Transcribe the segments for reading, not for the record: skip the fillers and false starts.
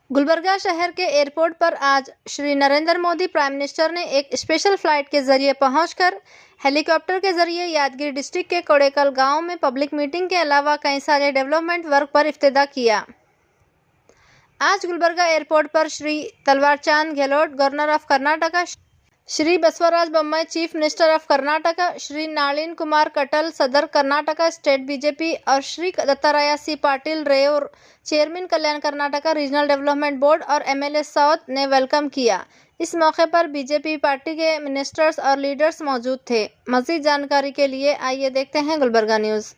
गुलबर्गा शहर के एयरपोर्ट पर आज श्री नरेंद्र मोदी प्राइम मिनिस्टर ने एक स्पेशल फ्लाइट के जरिए पहुंचकर हेलीकॉप्टर के जरिए यादगिरी डिस्ट्रिक्ट के कोड़ेकल गांव में पब्लिक मीटिंग के अलावा कई सारे डेवलपमेंट वर्क पर इफ्तिदा किया। आज गुलबर्गा एयरपोर्ट पर Shri Thaawarchand Gehlot governor of Karnataka, Shri Basavaraj Bommai chief minister of Karnataka, Shri Nalin Kumar Kateel सदर कर्नाटका स्टेट बीजेपी और श्री दत्ताराया सी पाटिल रेयोर chairman Kalyan Karnataka regional development board और एमएलए साउथ ने वेलकम किया। इस मौके पर बीजेपी पार्टी के मिनिस्टर्स और लीडर्स मौजूद थे। मजीद जानकारी के लिए आइए देखते हैं गुलबर्गा न्यूज़।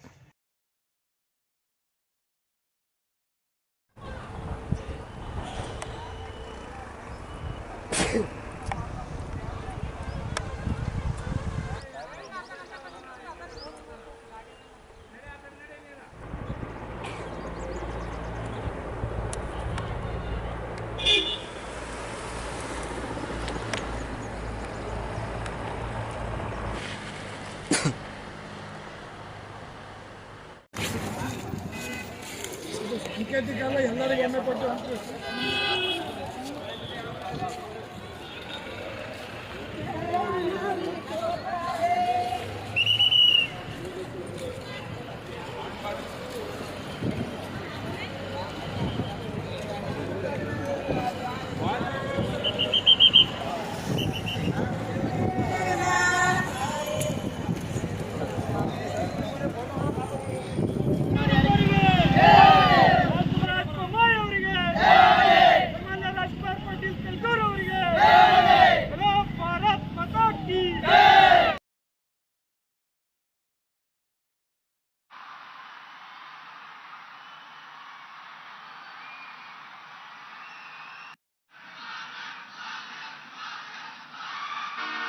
ಟಿಕೆಟಿಗೆಲ್ಲ ಎಲ್ಲರಿಗೂ ಎಣ್ಣೆ ಕೊಟ್ಟು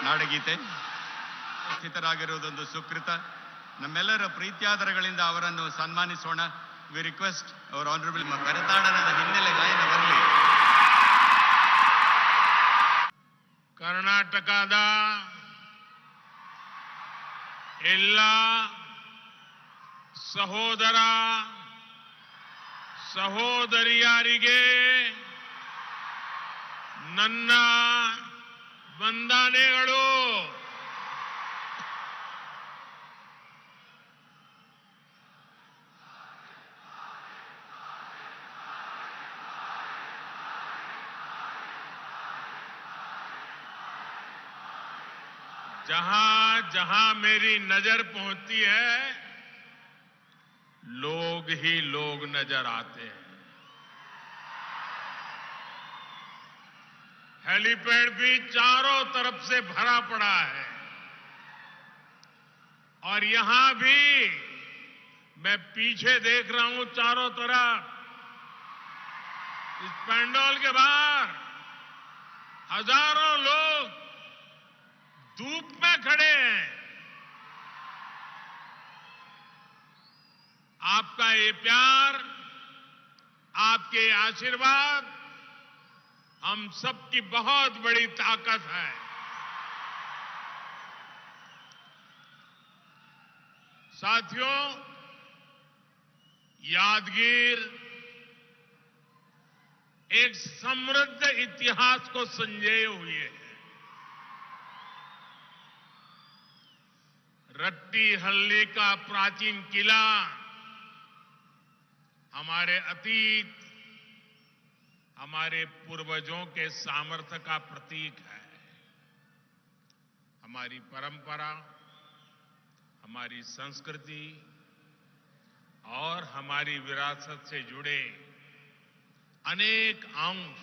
ನಾಡಗೀತೆ ಸ್ಥಿತರಾಗಿರುವುದೊಂದು ಸುಕೃತ. ನಮ್ಮೆಲ್ಲರ ಪ್ರೀತ್ಯಾದರಗಳಿಂದ ಅವರನ್ನು ಸನ್ಮಾನಿಸೋಣ. ವಿ ರಿಕ್ವೆಸ್ಟ್ ಅವರ್ ಆನರಬಲ್ ಕರತಾಡನದ ಹಿನ್ನೆಲೆ ಗಾಯನ ಬರಲಿ. ಕರ್ನಾಟಕದ ಎಲ್ಲ ಸಹೋದರ ಸಹೋದರಿಯರಿಗೆ ನನ್ನ ವಂದನೆಗಳು. जहां जहां मेरी नजर पहुंचती है लोग ही लोग नजर आते हैं. हेलीपैड भी चारों तरफ से भरा पड़ा है और यहां भी मैं पीछे देख रहा हूं चारों तरफ. इस पंडाल के बाहर हजारों लोग धूप में खड़े हैं. आपका ये प्यार, आपके आशीर्वाद हम सबकी बहुत बड़ी ताकत है. साथियों, यादगीर एक समृद्ध इतिहास को संजोए हुए है. रट्टीहल्ली का प्राचीन किला हमारे अतीत, हमारे पूर्वजों के सामर्थ्य का प्रतीक है. हमारी परंपरा, हमारी संस्कृति और हमारी विरासत से जुड़े अनेक अंश,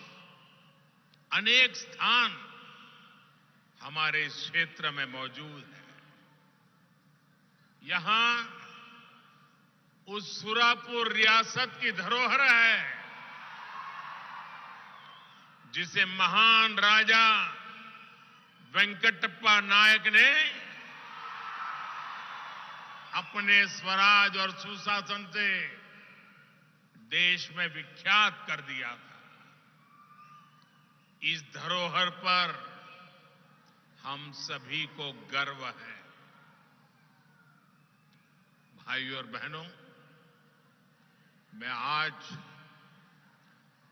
अनेक स्थान हमारे इस क्षेत्र में मौजूद है. यहां उस सुरापुर रियासत की धरोहर है जिसे महान राजा वेंकटप्पा नायक ने अपने स्वराज और सुशासन से देश में विख्यात कर दिया था. इस धरोहर पर हम सभी को गर्व है. भाइयों और बहनों, मैं आज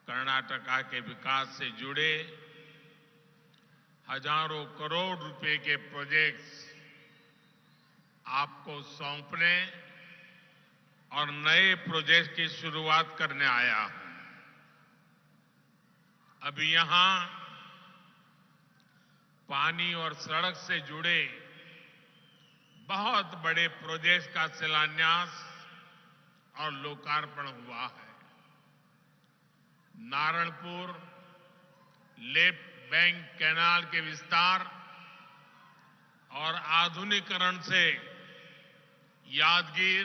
कर्नाटका के विकास से जुड़े हजारों करोड़ रुपए के प्रोजेक्ट्स आपको सौंपने और नए प्रोजेक्ट की शुरुआत करने आया हूं। अभी यहां पानी और सड़क से जुड़े बहुत बड़े प्रोजेक्ट का शिलान्यास और लोकार्पण हुआ है। नारायणपुर लेफ्ट बैंक कैनाल के विस्तार और आधुनिकीकरण से यादगीर,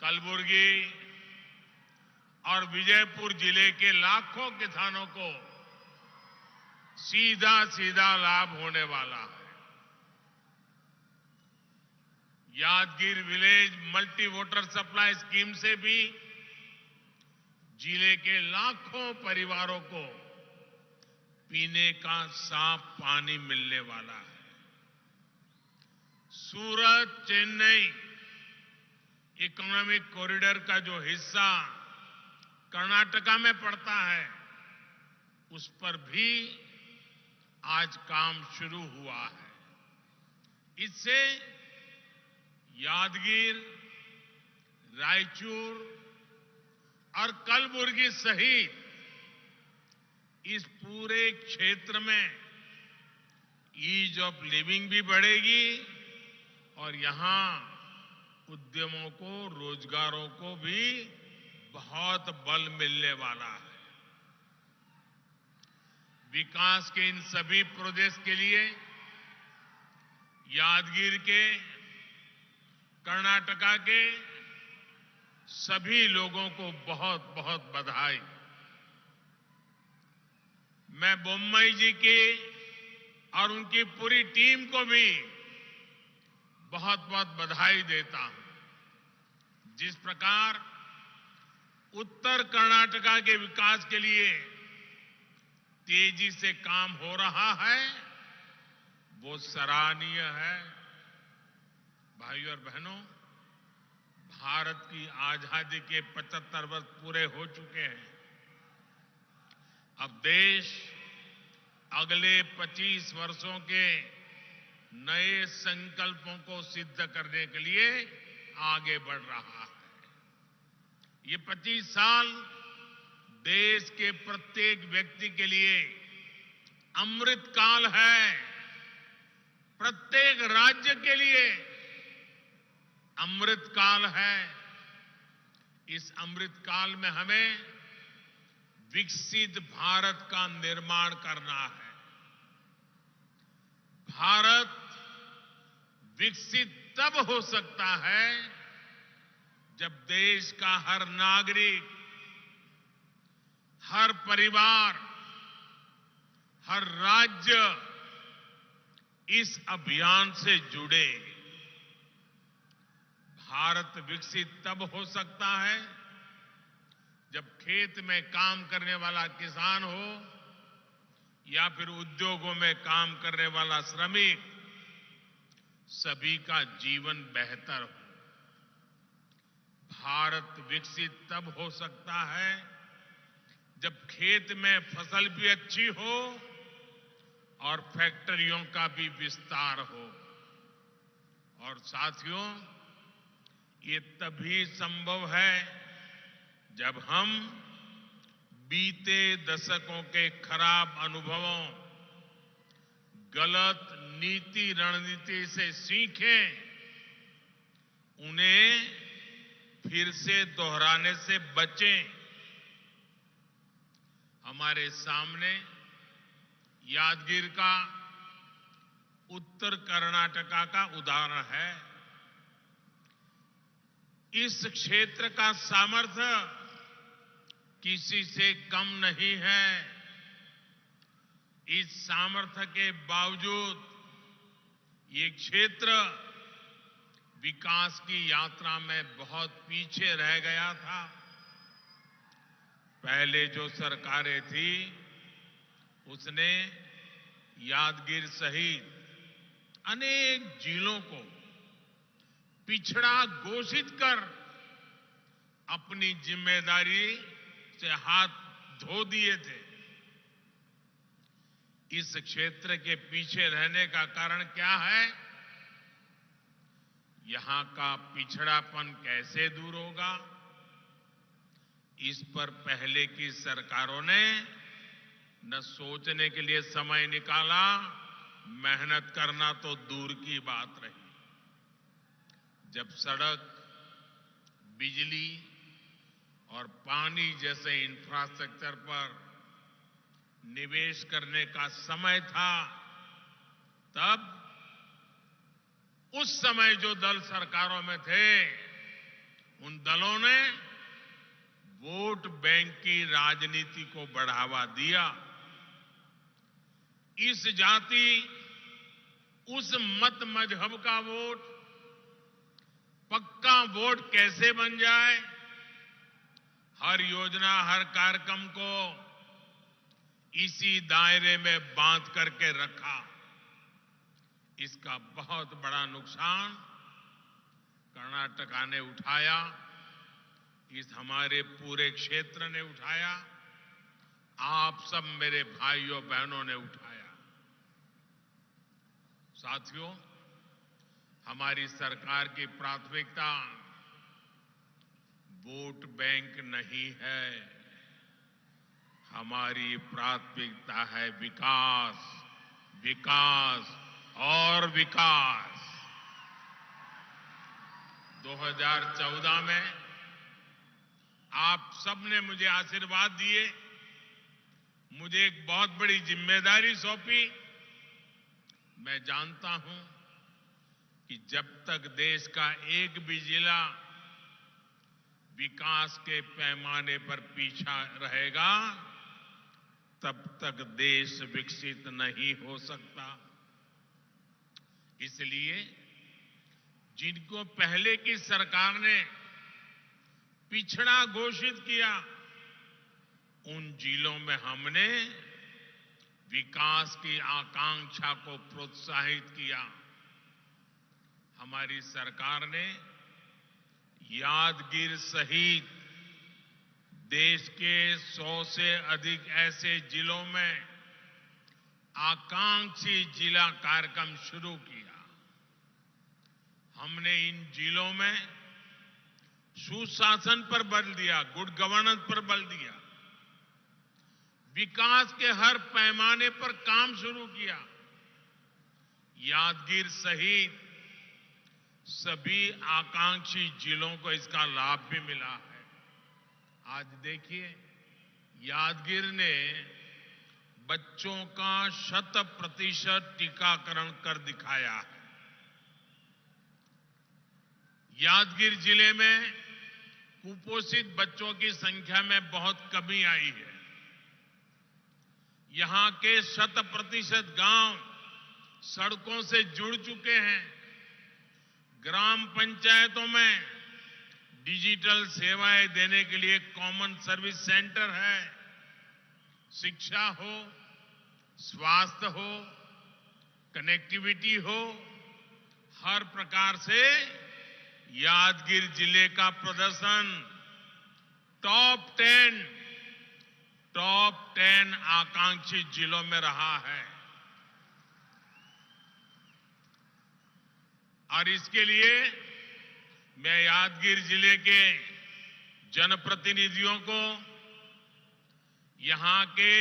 कलबुर्गी और विजयपुर जिले के लाखों किसानों को सीधा सीधा लाभ होने वाला है। Yadgir village multi water supply scheme से भी जिले के लाखों परिवारों को पीने का साफ पानी मिलने वाला है। सूरत चेन्नई इकोनॉमिक कॉरिडोर का जो हिस्सा कर्नाटका में पड़ता है, उस पर भी आज काम शुरू हुआ है। इससे यादगीर, रायचूर और कलबुर्गी सहित इस पूरे क्षेत्र में ईज ऑफ लिविंग भी बढ़ेगी और यहां उद्यमों को, रोजगारों को भी बहुत बल मिलने वाला है। विकास के इन सभी प्रोजेक्ट्स के लिए यादगीर के, कर्नाटका के सभी लोगों को बहुत बहुत बधाई। मैं बोम्मई जी की और उनकी पूरी टीम को भी बहुत बहुत बधाई देता हूं। जिस प्रकार उत्तर कर्नाटका के विकास के लिए तेजी से काम हो रहा है, वो सराहनीय है। भाइयों और बहनों, भारत की आजादी के 75 वर्ष पूरे हो चुके हैं। अब देश अगले 25 वर्षों के नए संकल्पों को सिद्ध करने के लिए आगे बढ़ रहा है। ये 25 साल देश के प्रत्येक व्यक्ति के लिए अमृत काल है। प्रत्येक राज्य के लिए अमृत काल है। इस अमृत काल में हमें विकसित भारत का निर्माण करना है। भारत विकसित तब हो सकता है जब देश का हर नागरिक, हर परिवार, हर राज्य इस अभियान से जुड़े। भारत विकसित तब हो सकता है जब खेत में काम करने वाला किसान हो या फिर उद्योगों में काम करने वाला श्रमिक, सभी का जीवन बेहतर हो। भारत विकसित तब हो सकता है जब खेत में फसल भी अच्छी हो और फैक्ट्रियों का भी विस्तार हो। और साथियों, ये तभी संभव है जब हम बीते दशकों के खराब अनुभवों, गलत नीति रणनीति से सीखें, उन्हें फिर से दोहराने से बचें। हमारे सामने यादगीर का उत्तर कर्नाटका का उदाहरण है। इस क्षेत्र का सामर्थ्य किसी से कम नहीं है। इस सामर्थ्य के बावजूद ये क्षेत्र विकास की यात्रा में बहुत पीछे रह गया था। पहले जो सरकारें थी, उसने यादगीर सहित अनेक जिलों को पिछड़ा घोषित कर अपनी जिम्मेदारी से हाथ धो दिए थे। इस क्षेत्र के पीछे रहने का कारण क्या है? यहां का पिछड़ापन कैसे दूर होगा? इस पर पहले की सरकारों ने न सोचने के लिए समय निकाला, मेहनत करना तो दूर की बात रही। जब सड़क, बिजली और पानी जैसे इंफ्रास्ट्रक्चर पर निवेश करने का समय था, तब उस समय जो दल सरकारों में थे, उन दलों ने वोट बैंक की राजनीति को बढ़ावा दिया। इस जाति, उस मत मजहब का वोट, पक्का वोट कैसे बन जाए, हर योजना, हर कार्यक्रम को इसी दायरे में बांध करके रखा। इसका बहुत बड़ा नुकसान कर्नाटका ने उठाया, इस हमारे पूरे क्षेत्र ने उठाया, आप सब मेरे भाइयों बहनों ने उठाया। साथियों, हमारी सरकार की प्राथमिकता वोट बैंक नहीं है, हमारी प्राथमिकता है विकास, विकास और विकास। 2014 में आप सबने मुझे आशीर्वाद दिए, मुझे एक बहुत बड़ी जिम्मेदारी सौंपी। मैं जानता हूं कि जब तक देश का एक भी जिला विकास के पैमाने पर पीछा रहेगा, तब तक देश विकसित नहीं हो सकता। इसलिए जिनको पहले की सरकार ने पिछड़ा घोषित किया, उन जिलों में हमने विकास की आकांक्षा को प्रोत्साहित किया। हमारी सरकार ने यादगीर सहित देश के 100 से अधिक ऐसे जिलों में आकांक्षी जिला कार्यक्रम शुरू किया। हमने इन जिलों में सुशासन पर बल दिया, गुड गवर्नेंस पर बल दिया, विकास के हर पैमाने पर काम शुरू किया। यादगीर सहित सभी आकांक्षी जिलों को इसका लाभ भी मिला है। आज देखिए, यादगीर ने बच्चों का 100% टीकाकरण कर दिखाया है। यादगीर जिले में कुपोषित बच्चों की संख्या में बहुत कमी आई है। यहां के 100% गांव सड़कों से जुड़ चुके हैं। ग्राम पंचायतों में डिजिटल सेवाएं देने के लिए कॉमन सर्विस सेंटर है। शिक्षा हो, स्वास्थ्य हो, कनेक्टिविटी हो, हर प्रकार से यादगीर जिले का प्रदर्शन टॉप 10 आकांक्षी जिलों में रहा है। और इसके लिए मैं यादगीर जिले के जनप्रतिनिधियों को, यहां के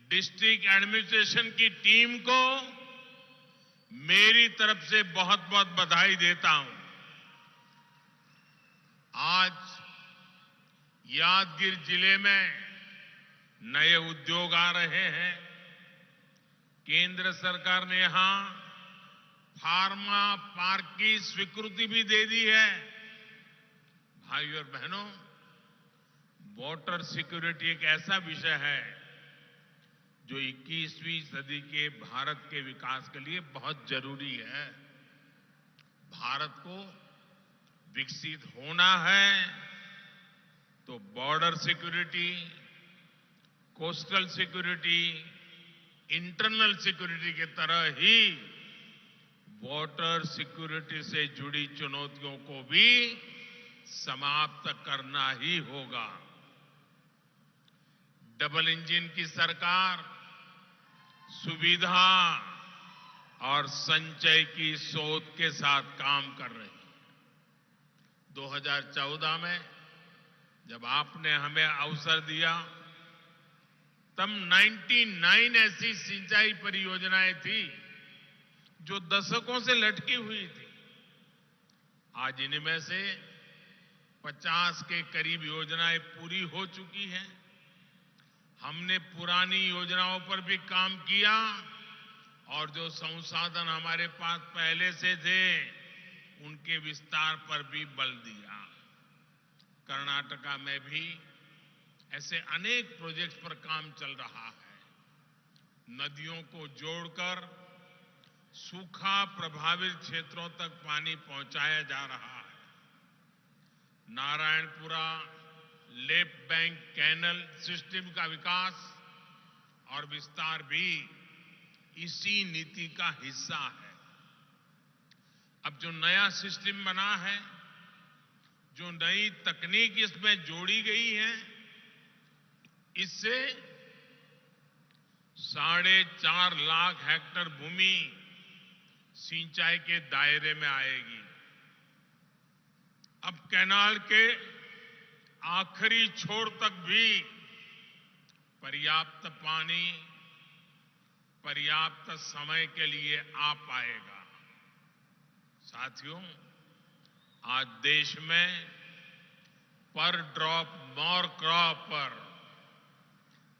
डिस्ट्रिक्ट एडमिनिस्ट्रेशन की टीम को मेरी तरफ से बहुत बहुत बधाई देता हूं। आज यादगीर जिले में नए उद्योग आ रहे हैं। केंद्र सरकार ने यहां फार्मा पार्क की स्वीकृति भी दे दी है। भाइयों और बहनों, वाटर सिक्योरिटी एक ऐसा विषय है जो 21वीं सदी के भारत के विकास के लिए बहुत जरूरी है। भारत को विकसित होना है तो border security, coastal security, internal security के तरह ही वाटर सिक्योरिटी से जुड़ी चुनौतियों को भी समाप्त करना ही होगा। डबल इंजन की सरकार सुविधा और संचय की सोच के साथ काम कर रही है। 2014 में जब आपने हमें अवसर दिया तब 99 ऐसी सिंचाई परियोजनाएं थी जो दशकों से लटकी हुई थी। आज इनमें से 50 के करीब योजनाएं पूरी हो चुकी हैं। हमने पुरानी योजनाओं पर भी काम किया और जो संसाधन हमारे पास पहले से थे उनके विस्तार पर भी बल दिया। कर्नाटका में भी ऐसे अनेक प्रोजेक्ट्स पर काम चल रहा है। नदियों को जोड़कर सूखा प्रभावित क्षेत्रों तक पानी पहुंचाया जा रहा है। Narayanpura left bank canal system का विकास और विस्तार भी इसी नीति का हिस्सा है। अब जो नया सिस्टम बना है, जो नई तकनीक इसमें जोड़ी गई है, इससे 4.5 लाख हेक्टेयर भूमि सिंचाई के दायरे में आएगी। अब कैनाल के आखिरी छोर तक भी पर्याप्त पानी पर्याप्त समय के लिए आ पाएगा। साथियों, आज देश में पर ड्रॉप मोर क्रॉप पर,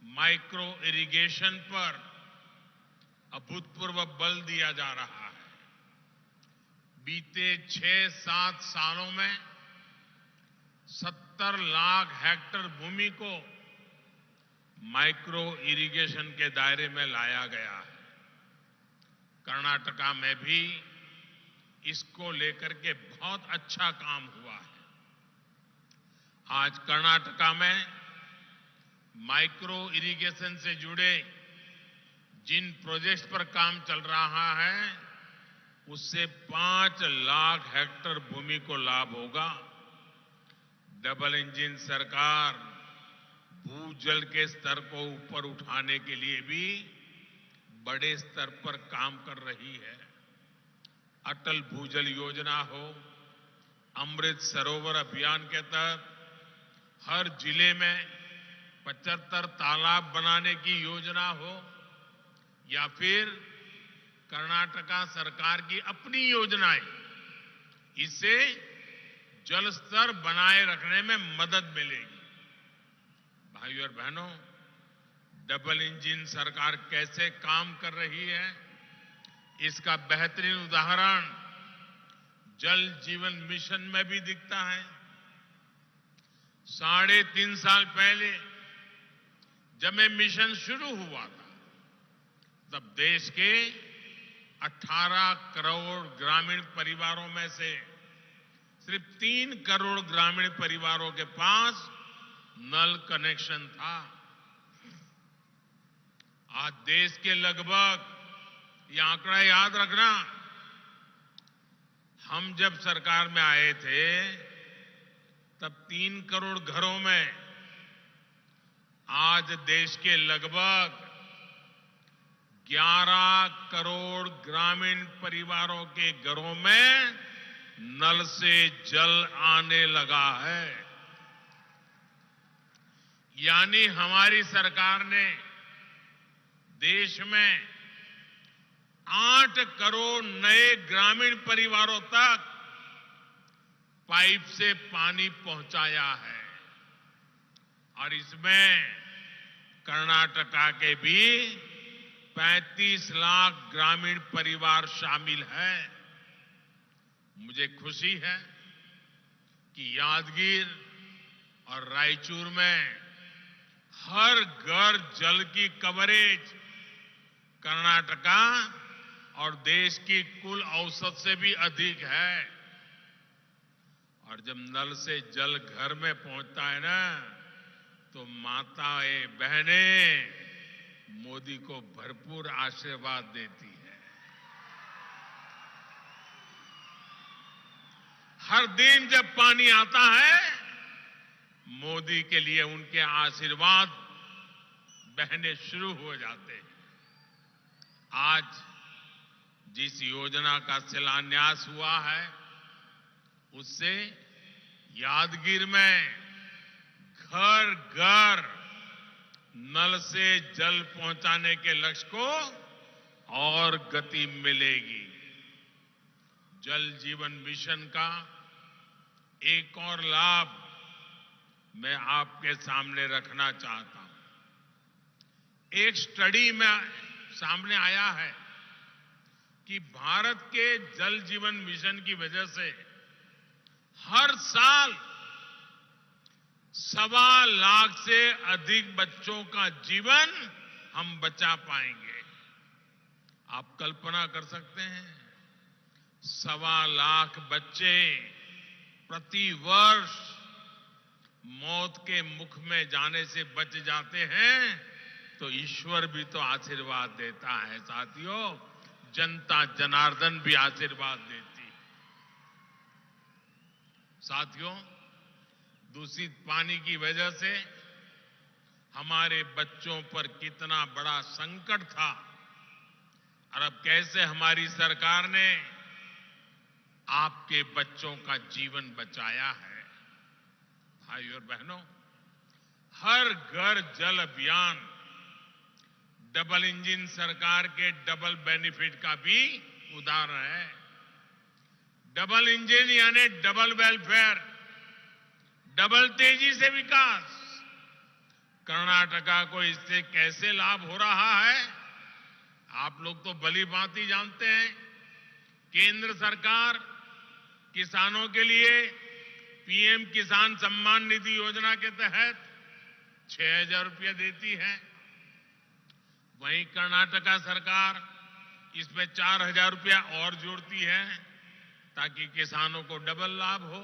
माइक्रो इरिगेशन पर अभूतपूर्व बल दिया जा रहा है। बीते 6-7 सालों में 70 लाख हेक्टेयर भूमि को माइक्रो इरिगेशन के दायरे में लाया गया है। कर्नाटका में भी इसको लेकर के बहुत अच्छा काम हुआ है। आज कर्नाटका में माइक्रो इरिगेशन से जुड़े जिन प्रोजेक्ट्स पर काम चल रहा है उससे 5 लाख हेक्टेयर भूमि को लाभ होगा। डबल इंजन सरकार भूजल के स्तर को ऊपर उठाने के लिए भी बड़े स्तर पर काम कर रही है। अटल भूजल योजना हो, अमृत सरोवर अभियान के तहत हर जिले में 75 तालाब बनाने की योजना हो, या फिर कर्नाटका सरकार की अपनी योजनाएं, इससे जल स्तर बनाए रखने में मदद मिलेगी। भाइयों और बहनों, डबल इंजन सरकार कैसे काम कर रही है, इसका बेहतरीन उदाहरण जल जीवन मिशन में भी दिखता है। 3.5 साल पहले जब ये मिशन शुरू हुआ था, तब देश के 18 करोड़ ग्रामीण परिवारों में से सिर्फ 3 करोड़ ग्रामीण परिवारों के पास नल कनेक्शन था। आज देश के लगभग, ये आंकड़ा याद रखना, हम जब सरकार में आए थे तब 3 करोड़ घरों में, आज देश के लगभग 11 करोड़ ग्रामीण परिवारों के घरों में नल से जल आने लगा है। यानी हमारी सरकार ने देश में 8 करोड़ नए ग्रामीण परिवारों तक पाइप से पानी पहुंचाया है। और इसमें कर्नाटका के भी 35 लाख ग्रामीण परिवार शामिल हैं। मुझे खुशी है कि यादगीर और रायचूर में हर घर जल की कवरेज कर्नाटका और देश की कुल औसत से भी अधिक है। और जब नल से जल घर में पहुंचता है ना, तो माताएं बहनें मोदी को भरपूर आशीर्वाद देती है। हर दिन जब पानी आता है, मोदी के लिए उनके आशीर्वाद बहने शुरू हो जाते हैं। आज जिस योजना का शिलान्यास हुआ है, उससे यादगीर में घर घर नल से जल पहुंचाने के लक्ष्य को और गति मिलेगी। जल जीवन मिशन का एक और लाभ मैं आपके सामने रखना चाहता हूं। एक स्टडी में सामने आया है कि भारत के जल जीवन मिशन की वजह से हर साल 1.25 लाख से अधिक बच्चों का जीवन हम बचा पाएंगे। आप कल्पना कर सकते हैं, 1.25 लाख बच्चे प्रति वर्ष मौत के मुख में जाने से बच जाते हैं, तो ईश्वर भी तो आशीर्वाद देता है साथियों, जनता जनार्दन भी आशीर्वाद देती है। साथियों, दूषित पानी की वजह से हमारे बच्चों पर कितना बड़ा संकट था, और अब कैसे हमारी सरकार ने आपके बच्चों का जीवन बचाया है। भाइयों और बहनों, हर घर जल अभियान डबल इंजन सरकार के डबल बेनिफिट का भी उदाहरण है। डबल इंजन यानी डबल वेलफेयर, डबल तेजी से विकास। कर्नाटका को इससे कैसे लाभ हो रहा है, आप लोग तो भली भांति जानते हैं। केंद्र सरकार किसानों के लिए पीएम किसान सम्मान निधि योजना के तहत 6,000 रुपया देती है। वहीं कर्नाटका सरकार इसमें 4,000 रुपया और जोड़ती है, ताकि किसानों को डबल लाभ हो।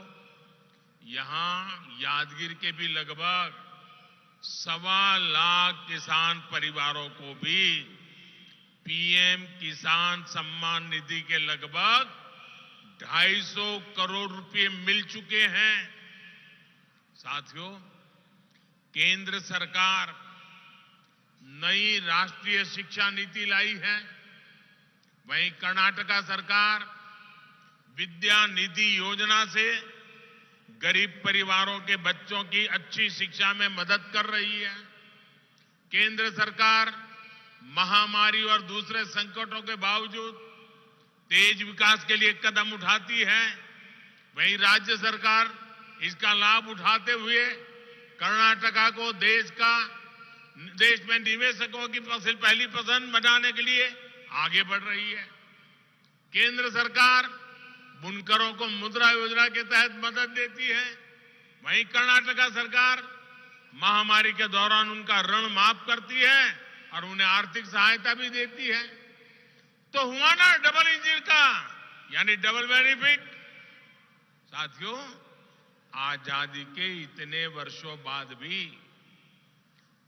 यहां यादगीर के भी लगभग 1.25 लाख किसान परिवारों को भी पीएम किसान सम्मान निधि के लगभग 250 करोड़ रुपए मिल चुके हैं। साथियों, केंद्र सरकार नई राष्ट्रीय शिक्षा नीति लाई है। वहीं कर्नाटका सरकार विद्या निधि योजना से गरीब परिवारों के बच्चों की अच्छी शिक्षा में मदद कर रही है। केंद्र सरकार महामारी और दूसरे संकटों के बावजूद तेज विकास के लिए कदम उठाती है। वहीं राज्य सरकार इसका लाभ उठाते हुए कर्नाटका को देश में निवेशकों की पहली पसंद बनाने के लिए आगे बढ़ रही है। केंद्र सरकार बुनकरों को मुद्रा योजना के तहत मदद देती है। वहीं कर्नाटका सरकार महामारी के दौरान उनका ऋण माफ करती है और उन्हें आर्थिक सहायता भी देती है। तो हुआ ना डबल इंजन का, यानी डबल बेनिफिट। साथियों, आजादी के इतने वर्षों बाद भी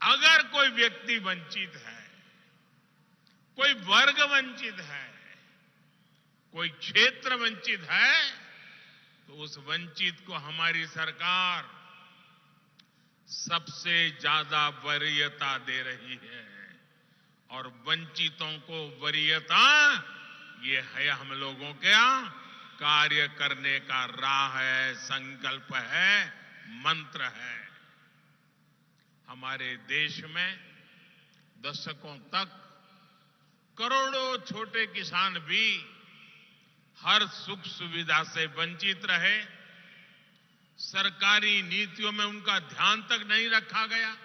अगर कोई व्यक्ति वंचित है, कोई वर्ग वंचित है, कोई क्षेत्र वंचित है, तो उस वंचित को हमारी सरकार सबसे ज्यादा वरीयता दे रही है। और वंचितों को वरीयता, ये है हम लोगों का कार्य करने का राह है, संकल्प है, मंत्र है। हमारे देश में दशकों तक करोड़ों छोटे किसान भी हर सुख सुविधा से वंचित रहे। सरकारी नीतियों में उनका ध्यान तक नहीं रखा गया।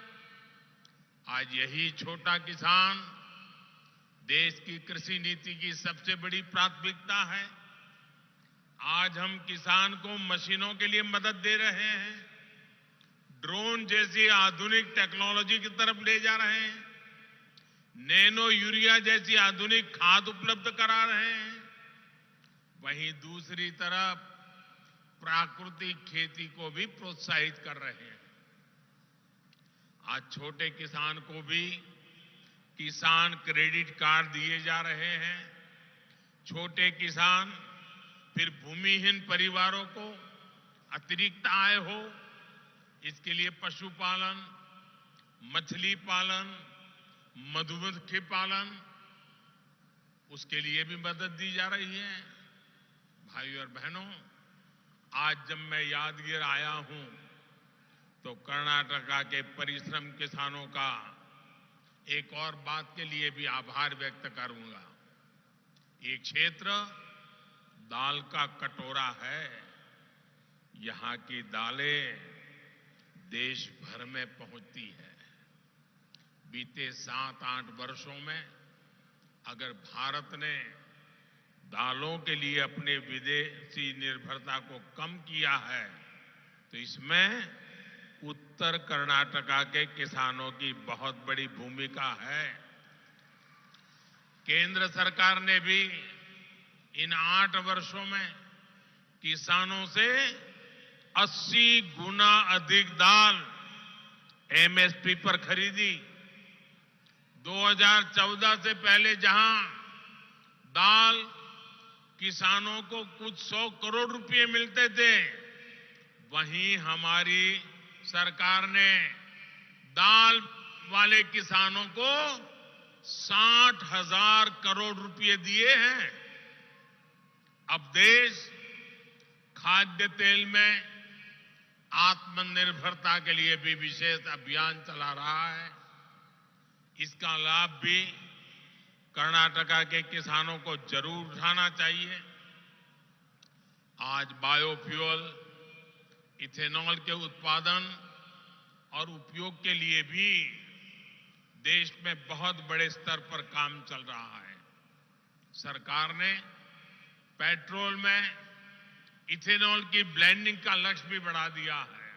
आज यही छोटा किसान देश की कृषि नीति की सबसे बड़ी प्राथमिकता है। आज हम किसान को मशीनों के लिए मदद दे रहे हैं, ड्रोन जैसी आधुनिक टेक्नोलॉजी की तरफ ले जा रहे हैं, नैनो यूरिया जैसी आधुनिक खाद उपलब्ध करा रहे हैं। वहीं दूसरी तरफ प्राकृतिक खेती को भी प्रोत्साहित कर रहे हैं। आज छोटे किसान को भी किसान क्रेडिट कार्ड दिए जा रहे हैं। छोटे किसान, फिर भूमिहीन परिवारों को अतिरिक्त आय हो, इसके लिए पशुपालन, मछली पालन, मधुमक्खी पालन, उसके लिए भी मदद दी जा रही है। भाइयों और बहनों, आज जब मैं यादगीर आया हूं तो कर्नाटका के परिश्रम किसानों का एक और बात के लिए भी आभार व्यक्त करूंगा। ये क्षेत्र दाल का कटोरा है। यहां की दालें देश भर में पहुंचती है। बीते 7-8 वर्षों में अगर भारत ने दालों के लिए अपने विदेशी निर्भरता को कम किया है तो इसमें उत्तर कर्नाटका के किसानों की बहुत बड़ी भूमिका है। केंद्र सरकार ने भी इन 8 वर्षों में किसानों से 80 गुना अधिक दाल एमएसपी पर खरीदी। 2014 से पहले जहां दाल किसानों को कुछ 100 करोड़ रुपए मिलते थे, वहीं हमारी सरकार ने दाल वाले किसानों को 60,000 करोड़ रुपए दिए हैं। अब देश खाद्य तेल में आत्मनिर्भरता के लिए भी विशेष अभियान चला रहा है। इसका लाभ भी कर्नाटका के किसानों को जरूर उठाना चाहिए। आज बायोफ्यूल, इथेनॉल के उत्पादन और उपयोग के लिए भी देश में बहुत बड़े स्तर पर काम चल रहा है। सरकार ने पेट्रोल में इथेनॉल की ब्लेंडिंग का लक्ष्य भी बढ़ा दिया है।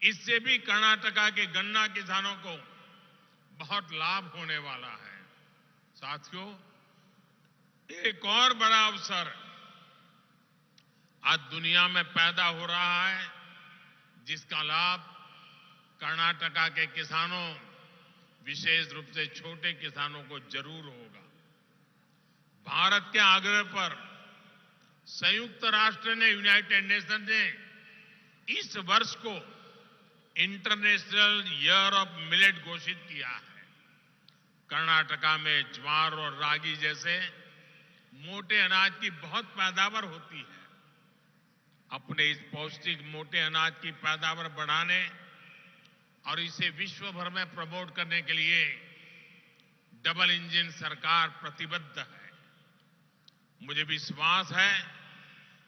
इससे भी कर्नाटका के गन्ना किसानों को बहुत लाभ होने वाला है। साथियों, एक और बड़ा अवसर आज दुनिया में पैदा हो रहा है, जिसका लाभ कर्नाटका के किसानों, विशेष रूप से छोटे किसानों को जरूर होगा। भारत के आग्रह पर संयुक्त राष्ट्र ने, यूनाइटेड नेशन ने इस वर्ष को इंटरनेशनल ईयर ऑफ मिलेट घोषित किया है। कर्नाटका में ज्वार और रागी जैसे मोटे अनाज की बहुत पैदावार होती है। अपने इस पौष्टिक मोटे अनाज की पैदावार बढ़ाने और इसे विश्व भर में प्रमोट करने के लिए डबल इंजन सरकार प्रतिबद्ध है। मुझे विश्वास है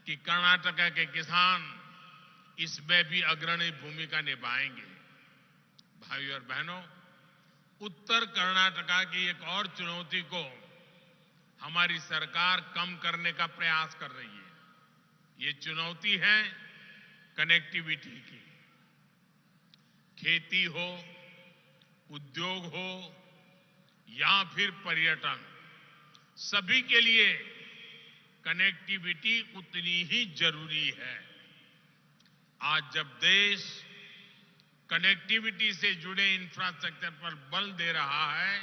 कि कर्नाटका के किसान इसमें भी अग्रणी भूमिका निभाएंगे। भाइयों और बहनों, उत्तर कर्नाटका की एक और चुनौती को हमारी सरकार कम करने का प्रयास कर रही है। ये चुनौती है कनेक्टिविटी की। खेती हो, उद्योग हो या फिर पर्यटन, सभी के लिए कनेक्टिविटी उतनी ही जरूरी है। आज जब देश कनेक्टिविटी से जुड़े इंफ्रास्ट्रक्चर पर बल दे रहा है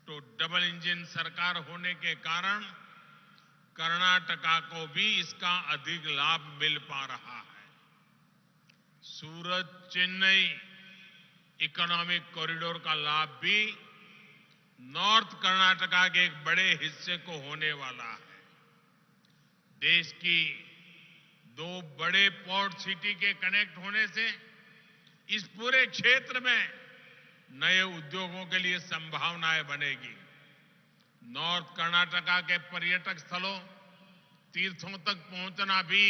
तो डबल इंजन सरकार होने के कारण कर्नाटका को भी इसका अधिक लाभ मिल पा रहा है। सूरत चेन्नई इकोनॉमिक कॉरिडोर का लाभ भी नॉर्थ कर्नाटका के एक बड़े हिस्से को होने वाला है। देश की 2 बड़े पोर्ट सिटी के कनेक्ट होने से इस पूरे क्षेत्र में नए उद्योगों के लिए संभावनाएं बनेगी। नॉर्थ कर्नाटका के पर्यटक स्थलों, तीर्थों तक पहुंचना भी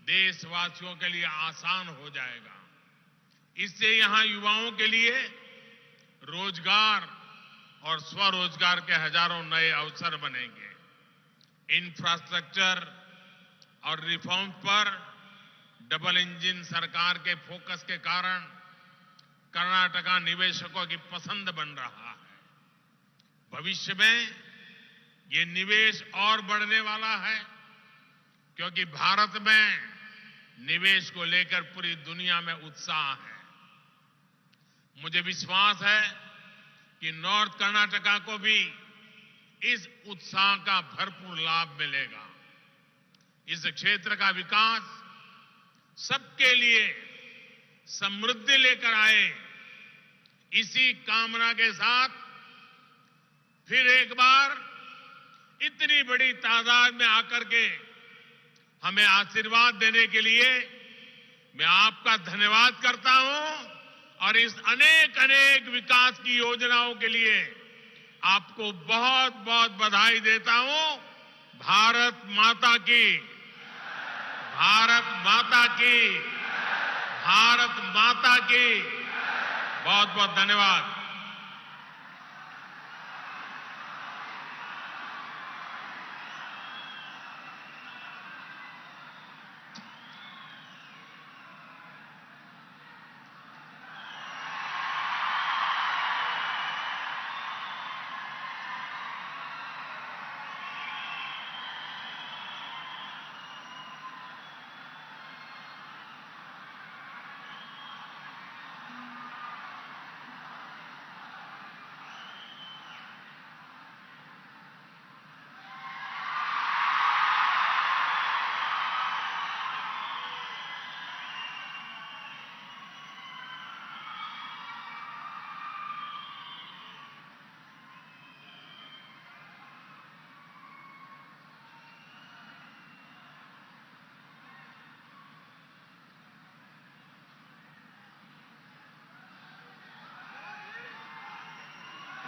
देशवासियों के लिए आसान हो जाएगा। इससे यहां युवाओं के लिए रोजगार और स्वरोजगार के हजारों नए अवसर बनेंगे। इंफ्रास्ट्रक्चर और रिफॉर्म पर डबल इंजन सरकार के फोकस के कारण कर्नाटका निवेशकों की पसंद बन रहा है। भविष्य में ये निवेश और बढ़ने वाला है, क्योंकि भारत में निवेश को लेकर पूरी दुनिया में उत्साह है। मुझे विश्वास है कि नॉर्थ कर्नाटका को भी इस उत्साह का भरपूर लाभ मिलेगा। इस क्षेत्र का विकास सबके लिए समृद्धि लेकर आए, इसी कामना के साथ फिर एक बार इतनी बड़ी तादाद में आकर के हमें आशीर्वाद देने के लिए मैं आपका धन्यवाद करता हूं और इस अनेक अनेक विकास की योजनाओं के लिए आपको बहुत बहुत बधाई देता हूं। भारत माता की, भारत माता की, भारत माता की। बहुत बहुत धन्यवाद।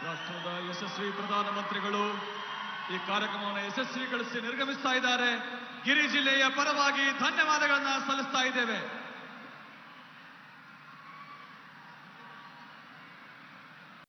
ರಾಷ್ಟ್ರದ ಯಶಸ್ವಿ ಪ್ರಧಾನಮಂತ್ರಿಗಳು ಈ ಕಾರ್ಯಕ್ರಮವನ್ನು ಯಶಸ್ವಿಗೊಳಿಸಿ ನಿರ್ಗಮಿಸ್ತಾ ಇದ್ದಾರೆ. ಗಿರಿ ಜಿಲ್ಲೆಯ ಪರವಾಗಿ ಧನ್ಯವಾದಗಳನ್ನು ಸಲ್ಲಿಸ್ತಾ ಇದ್ದೇವೆ.